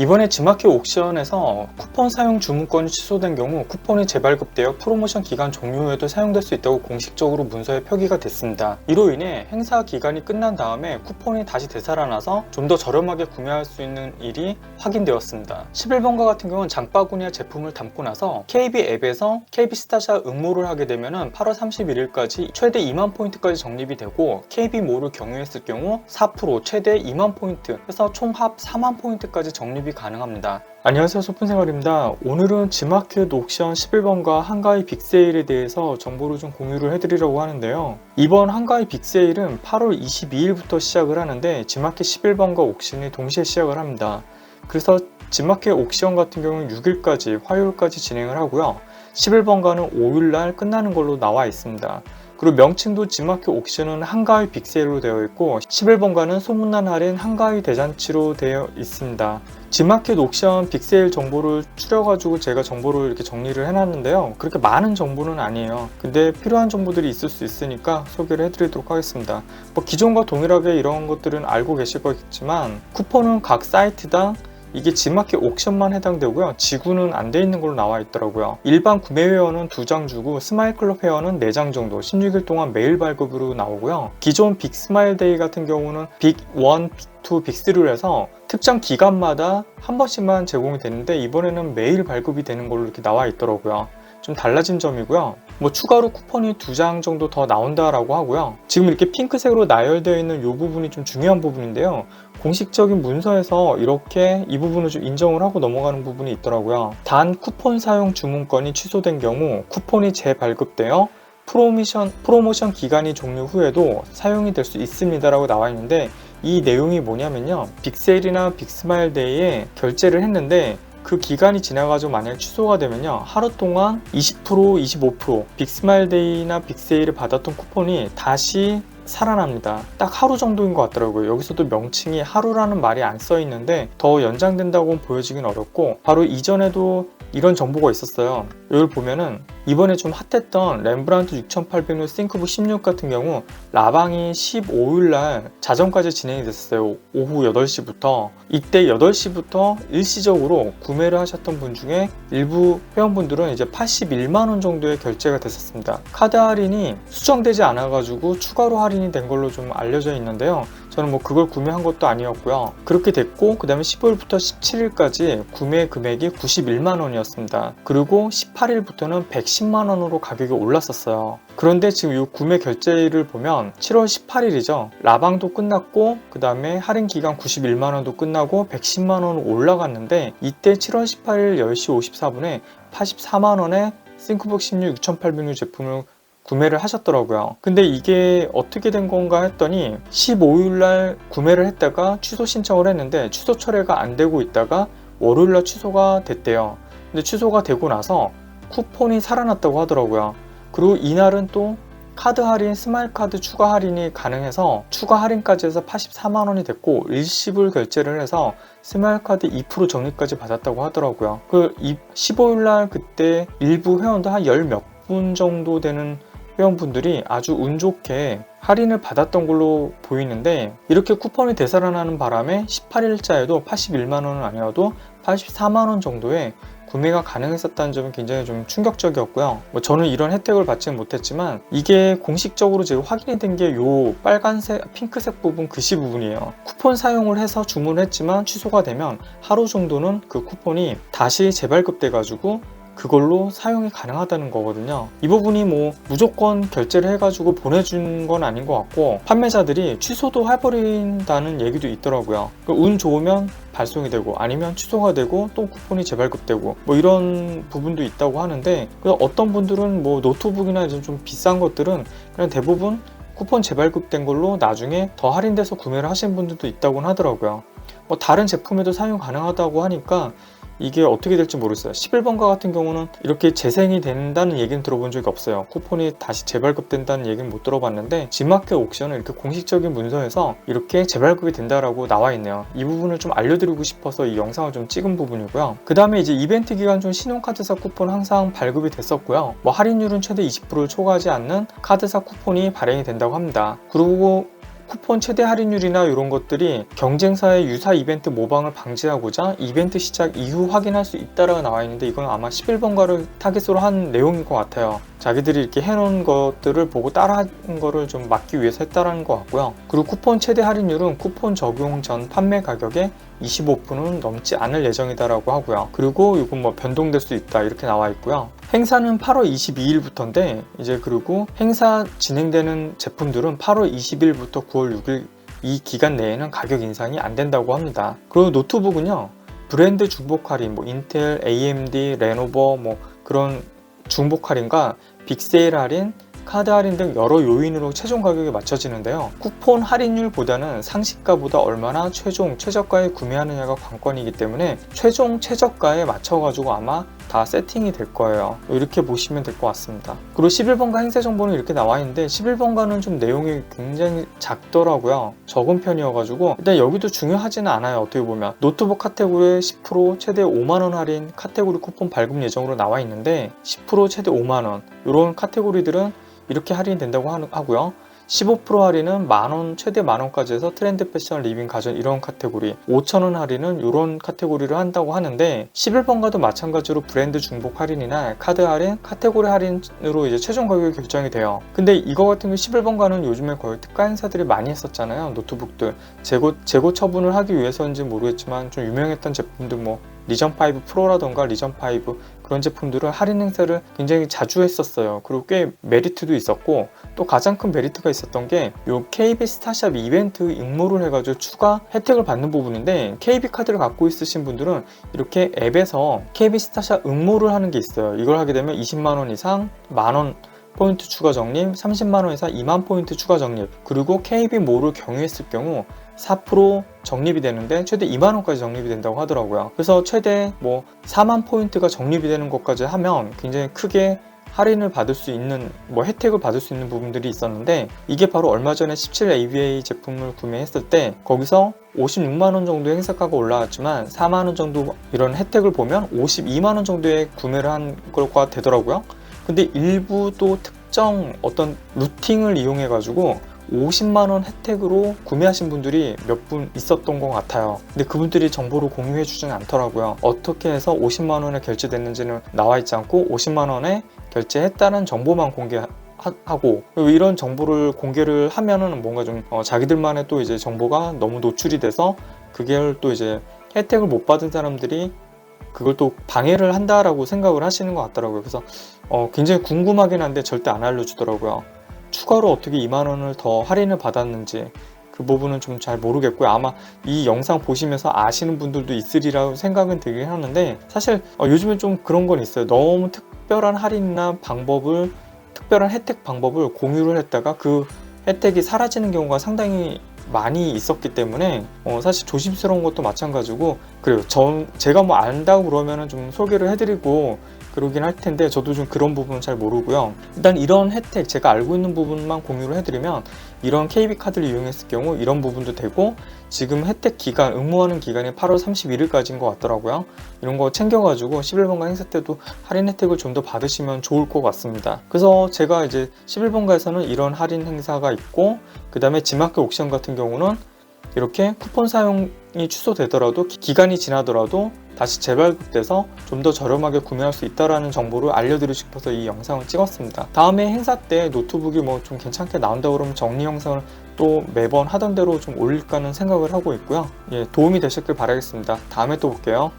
이번에 지마켓 옥션에서 쿠폰 사용 주문권이 취소된 경우 쿠폰이 재발급되어 프로모션 기간 종료 후에도 사용될 수 있다고 공식적으로 문서에 표기가 됐습니다. 이로 인해 행사 기간이 끝난 다음에 쿠폰이 다시 되살아나서 좀 더 저렴하게 구매할 수 있는 일이 확인되었습니다. 11번가 같은 경우는 장바구니와 제품을 담고 나서 KB 앱에서 KB 스타샷 응모를 하게 되면 8월 31일까지 최대 2만 포인트까지 적립이 되고 KB몰을 경유했을 경우 4% 최대 2만 포인트 해서 총 합 4만 포인트까지 적립이 가능합니다. 안녕하세요, 소푼생활입니다. 오늘은 지마켓 옥션 11번가 한가위 빅세일에 대해서 정보를 좀 공유를 해드리려고 하는데요. 이번 한가위 빅세일은 8월 22일부터 시작을 하는데 지마켓 11번가 옥션이 동시에 시작을 합니다. 그래서 지마켓 옥션 같은 경우는 6일까지 화요일까지 진행을 하고요. 11번가는 5일날 끝나는 걸로 나와 있습니다. 그리고 명칭도 지마켓 옥션은 한가위 빅세일로 되어 있고 11번가는 소문난 할인 한가위 대잔치로 되어 있습니다. 지마켓 옥션 빅세일 정보를 추려가지고 제가 정보를 이렇게 정리를 해놨는데요. 그렇게 많은 정보는 아니에요. 근데 필요한 정보들이 있을 수 있으니까 소개를 해드리도록 하겠습니다. 기존과 동일하게 이런 것들은 알고 계실 거겠지만 쿠폰은 각 사이트당 이게 지마켓 옥션만 해당되고요. 지구는 안 돼 있는 걸로 나와 있더라고요. 일반 구매 회원은 2장 주고 스마일 클럽 회원은 4장 정도 16일 동안 매일 발급으로 나오고요. 기존 빅 스마일 데이 같은 경우는 빅 1, 빅2, 빅3를 해서 특정 기간마다 한 번씩만 제공이 되는데 이번에는 매일 발급이 되는 걸로 이렇게 나와 있더라고요. 좀 달라진 점이고요. 추가로 쿠폰이 2장 정도 더 나온다라고 하고요. 지금 이렇게 핑크색으로 나열되어 있는 이 부분이 좀 중요한 부분인데요. 공식적인 문서에서 이렇게 이 부분을 좀 인정을 하고 넘어가는 부분이 있더라고요. 단 쿠폰 사용 주문권이 취소된 경우 쿠폰이 재발급되어 프로모션 기간이 종료 후에도 사용이 될 수 있습니다 라고 나와 있는데 이 내용이 뭐냐면요. 빅세일이나 빅스마일데이에 결제를 했는데 그 기간이 지나가지고 만약 취소가 되면요. 하루 동안 20%, 25% 빅스마일데이나 빅세일을 받았던 쿠폰이 다시 살아납니다. 딱 하루 정도인 것 같더라고요. 여기서도 명칭이 하루라는 말이 안 써 있는데 더 연장된다고 보여지긴 어렵고 바로 이전에도 이런 정보가 있었어요. 여기 보면은 이번에 좀 핫했던 렘브란트 6800로 싱크북 16 같은 경우 라방이 15일날 자정까지 진행이 됐어요. 오후 8시부터 이때 8시부터 일시적으로 구매를 하셨던 분 중에 일부 회원분들은 이제 81만원 정도의 결제가 됐었습니다. 카드 할인이 수정되지 않아 가지고 추가로 할인이 된 걸로 좀 알려져 있는데요. 저는 그걸 구매한 것도 아니었고요. 그렇게 됐고 그 다음에 15일부터 17일까지 구매 금액이 91만원이었습니다. 그리고 18일부터는 110만원으로 가격이 올랐었어요. 그런데 지금 이 구매 결제일을 보면 7월 18일이죠. 라방도 끝났고 그 다음에 할인 기간 91만원도 끝나고 110만원으로 올라갔는데 이때 7월 18일 10시 54분에 84만원에 싱크북 16 6800U 제품을 구매를 하셨더라고요. 근데 이게 어떻게 된 건가 했더니 15일날 구매를 했다가 취소 신청을 했는데 취소 철회가 안 되고 있다가 월요일날 취소가 됐대요. 근데 취소가 되고 나서 쿠폰이 살아났다고 하더라고요. 그리고 이날은 또 카드 할인, 스마일 카드 추가 할인이 가능해서 추가 할인까지 해서 84만원이 됐고 일시불 결제를 해서 스마일 카드 2% 적립까지 받았다고 하더라고요. 15일날 그때 일부 회원들 한 10 몇 분 정도 되는 회원분들이 아주 운 좋게 할인을 받았던 걸로 보이는데 이렇게 쿠폰이 되살아나는 바람에 18일자에도 81만원은 아니어도 84만원 정도의 구매가 가능했었다는 점은 굉장히 좀 충격적이었고요. 저는 이런 혜택을 받지는 못했지만 이게 공식적으로 지금 확인이 된 게 요 빨간색, 핑크색 부분 글씨 부분이에요. 쿠폰 사용을 해서 주문을 했지만 취소가 되면 하루 정도는 그 쿠폰이 다시 재발급돼 가지고 그걸로 사용이 가능하다는 거거든요. 이 부분이 무조건 결제를 해가지고 보내준 건 아닌 것 같고 판매자들이 취소도 해버린다는 얘기도 있더라고요. 운 좋으면 발송이 되고 아니면 취소가 되고 또 쿠폰이 재발급되고 이런 부분도 있다고 하는데 어떤 분들은 노트북이나 좀 비싼 것들은 그냥 대부분 쿠폰 재발급된 걸로 나중에 더 할인돼서 구매를 하시는 분들도 있다고 하더라고요. 다른 제품에도 사용 가능하다고 하니까 이게 어떻게 될지 모르겠어요. 11번가 같은 경우는 이렇게 재생이 된다는 얘기는 들어본 적이 없어요. 쿠폰이 다시 재발급된다는 얘기는 못 들어봤는데 지마켓 옥션은 이렇게 공식적인 문서에서 이렇게 재발급이 된다라고 나와 있네요. 이 부분을 좀 알려드리고 싶어서 이 영상을 좀 찍은 부분이고요. 그 다음에 이제 이벤트 기간 중 신용카드사 쿠폰 항상 발급이 됐었고요. 할인율은 최대 20%를 초과하지 않는 카드사 쿠폰이 발행이 된다고 합니다. 그리고 쿠폰 최대 할인율이나 이런 것들이 경쟁사의 유사 이벤트 모방을 방지하고자 이벤트 시작 이후 확인할 수 있다라고 나와 있는데, 이건 아마 11번가를 타깃으로 한 내용인 것 같아요. 자기들이 이렇게 해놓은 것들을 보고 따라한 거를 좀 막기 위해서 했다라는 것 같고요. 그리고 쿠폰 최대 할인율은 쿠폰 적용 전 판매 가격의 25%는 넘지 않을 예정이다라고 하고요. 그리고 이건 뭐 변동될 수 있다 이렇게 나와 있고요. 행사는 8월 22일부터인데 이제 그리고 행사 진행되는 제품들은 8월 20일부터 9월 6일 이 기간 내에는 가격 인상이 안 된다고 합니다. 그리고 노트북은요, 브랜드 중복 할인, 뭐 인텔, AMD, 레노버 뭐 그런 중복 할인과 빅세일 할인, 카드 할인 등 여러 요인으로 최종 가격이 맞춰지는데요. 쿠폰 할인율보다는 상시가보다 얼마나 최저가에 구매하느냐가 관건이기 때문에 최종 최저가에 맞춰가지고 아마 다 세팅이 될 거예요. 이렇게 보시면 될 것 같습니다. 그리고 11번가 행사 정보는 이렇게 나와 있는데 11번가는 좀 내용이 굉장히 작더라고요. 적은 편이어가지고 일단 여기도 중요하지는 않아요. 어떻게 보면 노트북 카테고리에 10% 최대 5만원 할인 카테고리 쿠폰 발급 예정으로 나와 있는데 10% 최대 5만원 이런 카테고리들은 이렇게 할인된다고 하고요. 15% 할인은 만원, 최대 만원까지 해서 트렌드, 패션, 리빙, 가전 이런 카테고리, 5,000원 할인은 이런 카테고리를 한다고 하는데 11번가도 마찬가지로 브랜드 중복 할인이나 카드 할인, 카테고리 할인으로 이제 최종 가격이 결정이 돼요. 근데 이거 같은 경우 11번가는 요즘에 거의 특가 행사들이 많이 했었잖아요. 노트북들 재고 처분을 하기 위해서인지 모르겠지만 좀 유명했던 제품들 뭐 리전5 프로라던가 리전5 그런 제품들을 할인 행사를 굉장히 자주 했었어요. 그리고 꽤 메리트도 있었고, 또 가장 큰 메리트가 있었던 게 요 KB 스타샵 이벤트 응모를 해가지고 추가 혜택을 받는 부분인데, KB 카드를 갖고 있으신 분들은 이렇게 앱에서 KB 스타샵 응모를 하는 게 있어요. 이걸 하게 되면 20만원 이상 만원 포인트 추가 적립, 30만원 이상 2만 포인트 추가 적립, 그리고 KB모를 경유했을 경우 4% 적립이 되는데 최대 2만원까지 적립이 된다고 하더라고요. 그래서 최대 뭐 4만 포인트가 적립이 되는 것까지 하면 굉장히 크게 할인을 받을 수 있는 뭐 혜택을 받을 수 있는 부분들이 있었는데, 이게 바로 얼마 전에 17ABA 제품을 구매했을 때 거기서 56만원 정도 행사가가 올라왔지만 4만원 정도 이런 혜택을 보면 52만원 정도의 구매를 한 것과 되더라고요. 근데 일부 또 특정 어떤 루팅을 이용해 가지고 50만원 혜택으로 구매하신 분들이 몇 분 있었던 것 같아요. 근데 그분들이 정보를 공유해 주지는 않더라고요. 어떻게 해서 50만원에 결제됐는지는 나와 있지 않고 50만원에 결제했다는 정보만 공개하고, 이런 정보를 공개를 하면은 뭔가 좀 자기들만의 또 이제 정보가 너무 노출이 돼서 그게 또 이제 혜택을 못 받은 사람들이 그걸 또 방해를 한다라고 생각을 하시는 것 같더라고요. 그래서 굉장히 궁금하긴 한데 절대 안 알려주더라고요. 추가로 어떻게 2만원을 더 할인을 받았는지 그 부분은 좀 잘 모르겠고요. 아마 이 영상 보시면서 아시는 분들도 있으리라고 생각은 들긴 하는데, 사실 요즘에 좀 그런 건 있어요. 너무 특별한 할인이나 특별한 혜택 방법을 공유를 했다가 그 혜택이 사라지는 경우가 상당히 많이 있었기 때문에 사실 조심스러운 것도 마찬가지고, 그래요. 제가 뭐 안다고 그러면은 좀 소개를 해드리고 그러긴 할 텐데, 저도 좀 그런 부분은 잘 모르고요. 일단 이런 혜택 제가 알고 있는 부분만 공유를 해드리면, 이런 KB카드를 이용했을 경우 이런 부분도 되고, 지금 혜택 기간, 응모하는 기간이 8월 31일까지인 것 같더라고요. 이런 거 챙겨가지고 11번가 행사 때도 할인 혜택을 좀 더 받으시면 좋을 것 같습니다. 그래서 제가 이제 11번가에서는 이런 할인 행사가 있고, 그 다음에 지마켓 옥션 같은 경우는 이렇게 쿠폰 사용이 취소되더라도 기간이 지나더라도 다시 재발급돼서 좀 더 저렴하게 구매할 수 있다는 정보를 알려드리고 싶어서 이 영상을 찍었습니다. 다음에 행사 때 노트북이 뭐 좀 괜찮게 나온다 그러면 정리 영상을 또 매번 하던 대로 좀 올릴까 하는 생각을 하고 있고요. 예, 도움이 되셨길 바라겠습니다. 다음에 또 볼게요.